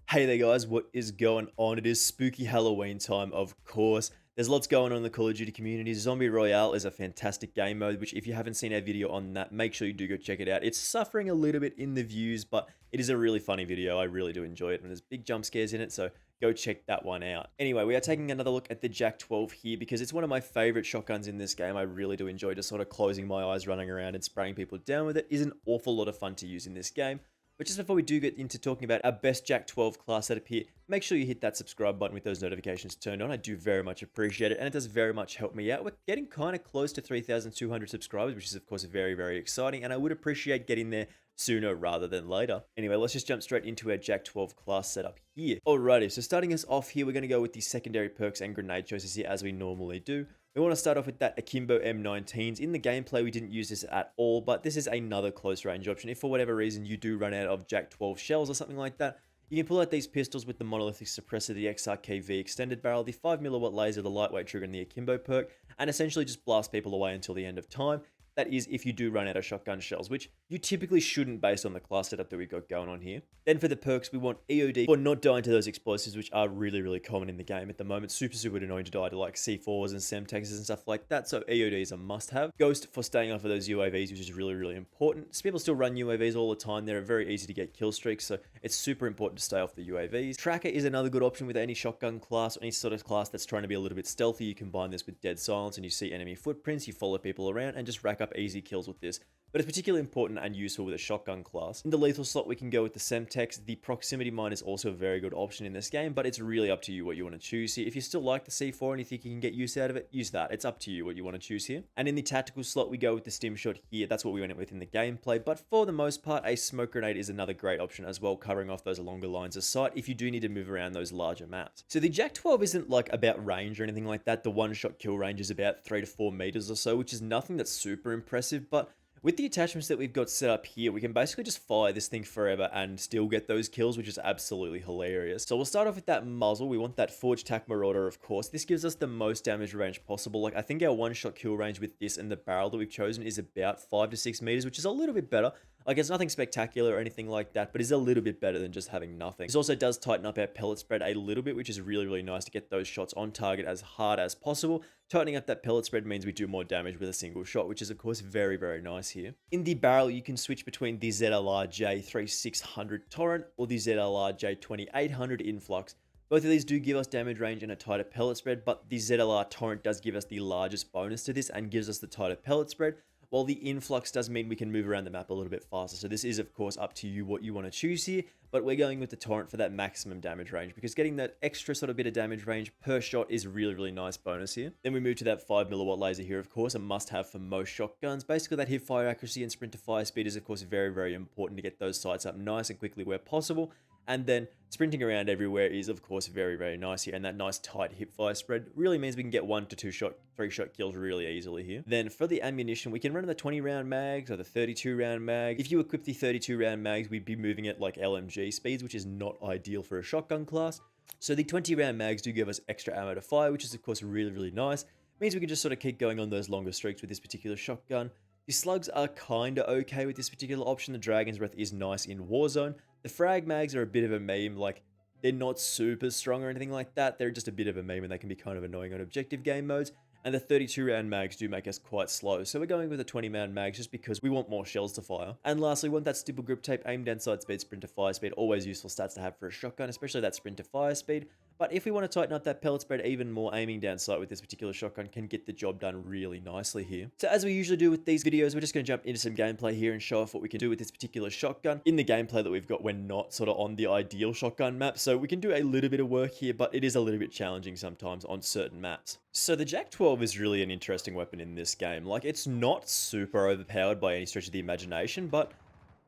Hey there guys, what is going on? It is spooky Halloween time, of course. There's lots going on in the Call of Duty community. Zombie Royale is a fantastic game mode, which if you haven't seen our video on that, make sure you do go check it out. It's suffering a little bit in the views, but it is a really funny video. I really do enjoy it, and there's big jump scares in it, so go check that one out. Anyway, we are taking another look at the Jak-12 here because it's one of my favorite shotguns in this game. I really do enjoy just sort of closing my eyes, running around and spraying people down with it. It is an awful lot of fun to use in this game. But just before we do get into talking about our best Jak-12 class setup here, make sure you hit that subscribe button with those notifications turned on. I do very much appreciate it, and it does very much help me out. We're getting kind of close to 3,200 subscribers, which is of course very, very exciting, and I would appreciate getting there sooner rather than later. Anyway, let's just jump straight into our Jak-12 class setup here. Alrighty, so starting us off here, we're going to go with the secondary perks and grenade choices here as we normally do. We want to start off with that Akimbo M19s. In the gameplay, we didn't use this at all, but this is another close range option. If for whatever reason you do run out of Jak-12 shells or something like that, you can pull out these pistols with the monolithic suppressor, the XRKV extended barrel, the 5mm laser, the lightweight trigger, and the Akimbo perk, and essentially just blast people away until the end of time. That is if you do run out of shotgun shells, which you typically shouldn't based on the class setup that we've got going on here. Then for the perks, we want EOD for not dying to those explosives, which are really, really common in the game at the moment. Super annoying to die to like C4s and Semtexes and stuff like that, so EOD is a must-have. Ghost for staying off of those UAVs, which is really, really important. So people still run UAVs all the time. They're very easy to get kill streaks, so it's super important to stay off the UAVs. Tracker is another good option with any shotgun class or any sort of class that's trying to be a little bit stealthy. You combine this with dead silence and you see enemy footprints, you follow people around and just rack up easy kills with this. But it's particularly important and useful with a shotgun class. In the lethal slot, we can go with the Semtex. The proximity mine is also a very good option in this game, but it's really up to you what you want to choose here. If you still like the C4 and you think you can get use out of it, use that. It's up to you what you want to choose here. And in the tactical slot, we go with the stim shot here. That's what we went with in the gameplay, but for the most part, a smoke grenade is another great option as well, covering off those longer lines of sight if you do need to move around those larger maps. So the Jak-12 isn't like about range or anything like that. The one-shot kill range is about 3 to 4 meters or so, which is nothing that's super impressive, but with the attachments that we've got set up here, we can basically just fire this thing forever and still get those kills, which is absolutely hilarious. So we'll start off with that muzzle. We want that Forged Tac Marauder, of course. This gives us the most damage range possible. Like, I think our one-shot kill range with this and the barrel that we've chosen is about 5 to 6 meters, which is a little bit better. Like, it's nothing spectacular or anything like that, but it's a little bit better than just having nothing. This also does tighten up our pellet spread a little bit, which is really, really nice to get those shots on target as hard as possible. Tightening up that pellet spread means we do more damage with a single shot, which is, of course, very, very nice here. In the barrel, you can switch between the ZLR J3600 Torrent or the ZLR J2800 Influx. Both of these do give us damage range and a tighter pellet spread, but the ZLR Torrent does give us the largest bonus to this and gives us the tighter pellet spread, while the Influx does mean we can move around the map a little bit faster. So this is, of course, up to you what you want to choose here, but we're going with the Torrent for that maximum damage range because getting that extra sort of bit of damage range per shot is really, really nice bonus here. Then we move to that 5mm laser here, of course, a must-have for most shotguns. Basically, that hip fire accuracy and sprint to fire speed is, of course, very, very important to get those sights up nice and quickly where possible. And then sprinting around everywhere is, of course, very, very nice here. And that nice tight hip fire spread really means we can get 1 to 2 shot, 3 shot kills really easily here. Then for the ammunition, we can run the 20 round mags or the 32 round mag. If you equip the 32 round mags, we'd be moving at like LMG speeds, which is not ideal for a shotgun class. So the 20 round mags do give us extra ammo to fire, which is, of course, really, really nice. It means we can just sort of keep going on those longer streaks with this particular shotgun. The slugs are kind of okay with this particular option. The Dragon's Breath is nice in Warzone. The frag mags are a bit of a meme, like they're not super strong or anything like that. They're just a bit of a meme and they can be kind of annoying on objective game modes. And the 32 round mags do make us quite slow. So we're going with the 20 round mags just because we want more shells to fire. And lastly, we want that stipple grip tape, aim down sight speed, sprint to fire speed. Always useful stats to have for a shotgun, especially that sprint to fire speed. But if we want to tighten up that pellet spread even more, aiming down sight with this particular shotgun can get the job done really nicely here. So as we usually do with these videos, we're just going to jump into some gameplay here and show off what we can do with this particular shotgun. In the gameplay that we've got, we're not sort of on the ideal shotgun map, so we can do a little bit of work here, but it is a little bit challenging sometimes on certain maps. So the Jak-12 is really an interesting weapon in this game. Like, it's not super overpowered by any stretch of the imagination, but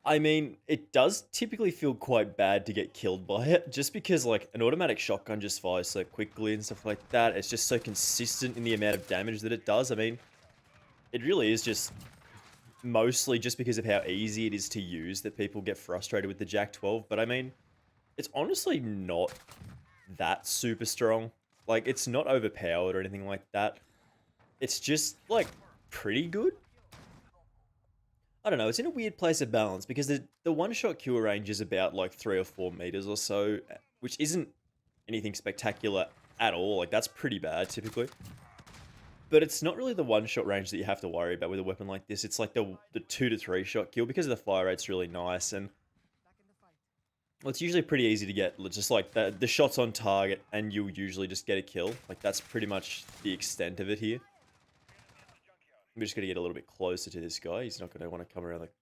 I mean, it does typically feel quite bad to get killed by it, just because, like, an automatic shotgun just fires so quickly and stuff like that. It's just so consistent in the amount of damage that it does. I mean, it really is just mostly just because of how easy it is to use that people get frustrated with the Jak-12. But I mean, it's honestly not that super strong. Like, it's not overpowered or anything like that. It's just, like, pretty good. I don't know, it's in a weird place of balance because the one-shot kill range is about like 3 or 4 meters or so, which isn't anything spectacular at all. Like, that's pretty bad, typically. But it's not really the one-shot range that you have to worry about with a weapon like this. It's like the 2 to 3 shot kill, because of the fire rate's really nice, and well, it's usually pretty easy to get, just like the shots on target, and you'll usually just get a kill. Like, that's pretty much the extent of it here. I'm just going to get a little bit closer to this guy. He's not going to want to come around like...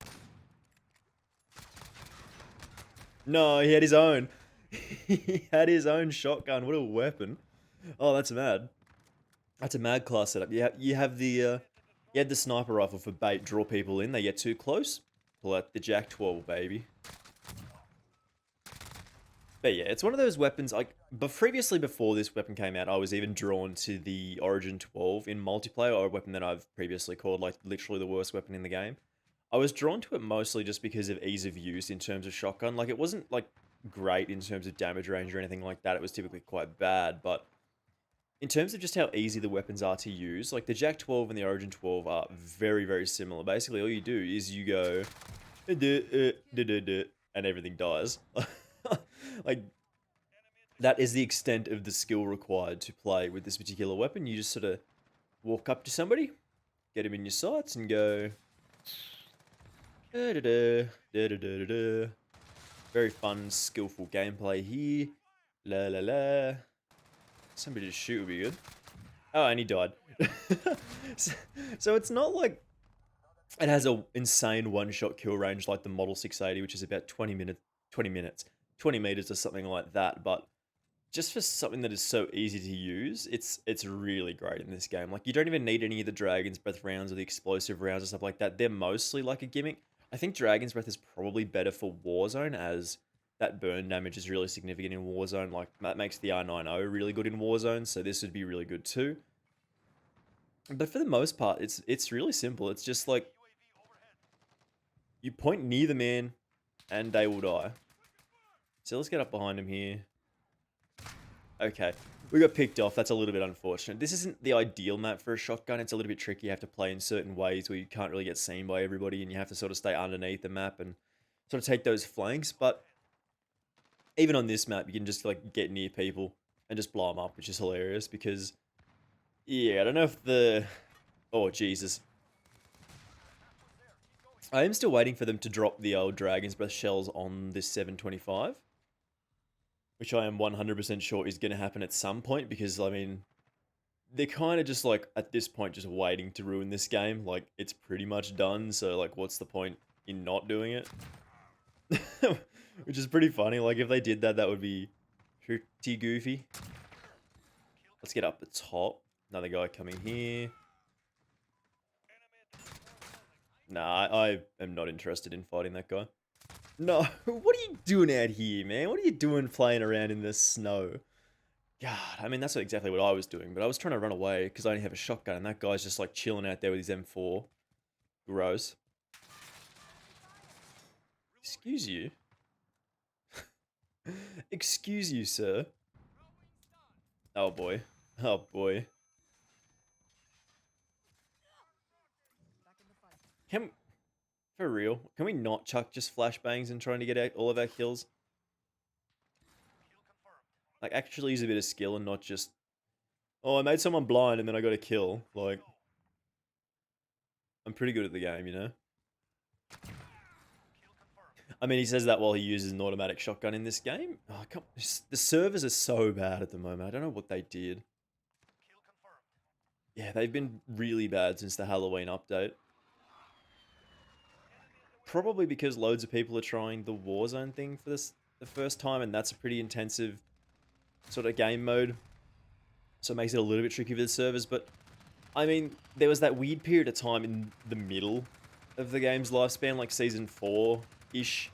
No, he had his own. He had his own shotgun. What a weapon. Oh, that's mad. That's a mad class setup. You have the you had the sniper rifle for bait, draw people in. They get too close. Pull out the Jak-12, baby. But yeah, it's one of those weapons, like, but previously before this weapon came out, I was even drawn to the Origin 12 in multiplayer, or a weapon that I've previously called, like, literally the worst weapon in the game. I was drawn to it mostly just because of ease of use in terms of shotgun. Like, it wasn't, like, great in terms of damage range or anything like that. It was typically quite bad, but in terms of just how easy the weapons are to use, like, the Jak-12 and the Origin 12 are very, very similar. Basically, all you do is you go, and everything dies. Like, that is the extent of the skill required to play with this particular weapon. You just sort of walk up to somebody, get him in your sights, and go... Very fun, skillful gameplay here. La la la. Somebody to shoot would be good. Oh, and he died. So it's not like it has a insane one-shot kill range like the Model 680, which is about 20 meters or something like that. But just for something that is so easy to use, it's really great in this game. Like, you don't even need any of the Dragon's Breath rounds or the explosive rounds or stuff like that. They're mostly like a gimmick. I think Dragon's Breath is probably better for Warzone, as that burn damage is really significant in Warzone. Like, that makes the R90 really good in Warzone, so this would be really good too. But for the most part, it's really simple. It's just like, you point near the man, and they will die. So let's get up behind him here. Okay, we got picked off. That's a little bit unfortunate. This isn't the ideal map for a shotgun. It's a little bit tricky. You have to play in certain ways where you can't really get seen by everybody, and you have to sort of stay underneath the map and sort of take those flanks. But even on this map, you can just, like, get near people and just blow them up, which is hilarious because, yeah, I don't know if the... Oh, Jesus. I am still waiting for them to drop the old Dragon's Breath shells on this 725. Which I am 100% sure is going to happen at some point, because, I mean, they're kind of just, like, at this point, just waiting to ruin this game. Like, it's pretty much done, so, like, what's the point in not doing it? Which is pretty funny. Like, if they did that, that would be pretty goofy. Let's get up the top. Another guy coming here. Nah, I am not interested in fighting that guy. No, what are you doing out here, man? What are you doing playing around in the snow? God, I mean, that's exactly what I was doing, but I was trying to run away because I only have a shotgun, and that guy's just, like, chilling out there with his M4. Gross. Excuse you? Excuse you, sir. Oh, boy. Oh, boy. For real, can we not chuck just flashbangs and trying to get all of our kills? Like, actually use a bit of skill and not just... Oh, I made someone blind and then I got a kill. Like, I'm pretty good at the game, you know? I mean, he says that while he uses an automatic shotgun in this game. Oh, the servers are so bad at the moment. I don't know what they did. Yeah, they've been really bad since the Halloween update. Probably because loads of people are trying the Warzone thing for the first time, and that's a pretty intensive sort of game mode. So it makes it a little bit tricky for the servers, but I mean, there was that weird period of time in the middle of the game's lifespan, like Season 4-ish,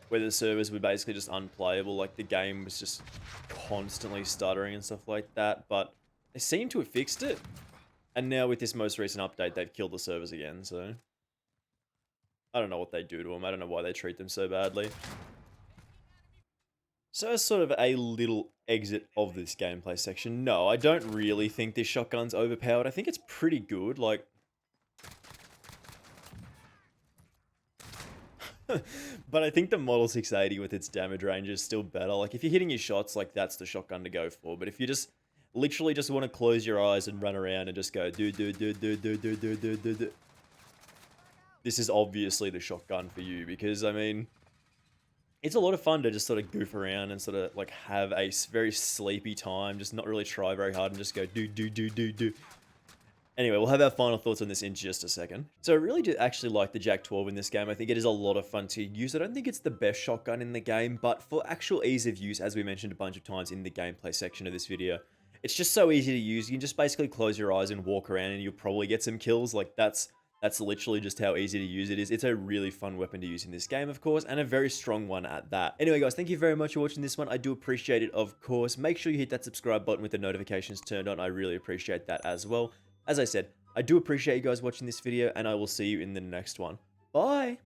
where the servers were basically just unplayable. Like, the game was just constantly stuttering and stuff like that, but they seem to have fixed it. And now with this most recent update, they've killed the servers again, so... I don't know what they do to them. I don't know why they treat them so badly. So as sort of a little exit of this gameplay section, no, I don't really think this shotgun's overpowered. I think it's pretty good. Like, But I think the Model 680 with its damage range is still better. Like, if you're hitting your shots, like, that's the shotgun to go for. But if you just literally just want to close your eyes and run around and just go do, this is obviously the shotgun for you, because I mean, it's a lot of fun to just sort of goof around and sort of like have a very sleepy time, just not really try very hard and just go do. Anyway, we'll have our final thoughts on this in just a second. So I really do actually like the Jak-12 in this game. I think it is a lot of fun to use. I don't think it's the best shotgun in the game, but for actual ease of use, as we mentioned a bunch of times in the gameplay section of this video, it's just so easy to use. You can just basically close your eyes and walk around and you'll probably get some kills. Like, that's literally just how easy to use it is. It's a really fun weapon to use in this game, of course, and a very strong one at that. Anyway, guys, thank you very much for watching this one. I do appreciate it, of course. Make sure you hit that subscribe button with the notifications turned on. I really appreciate that as well. As I said, I do appreciate you guys watching this video, and I will see you in the next one. Bye!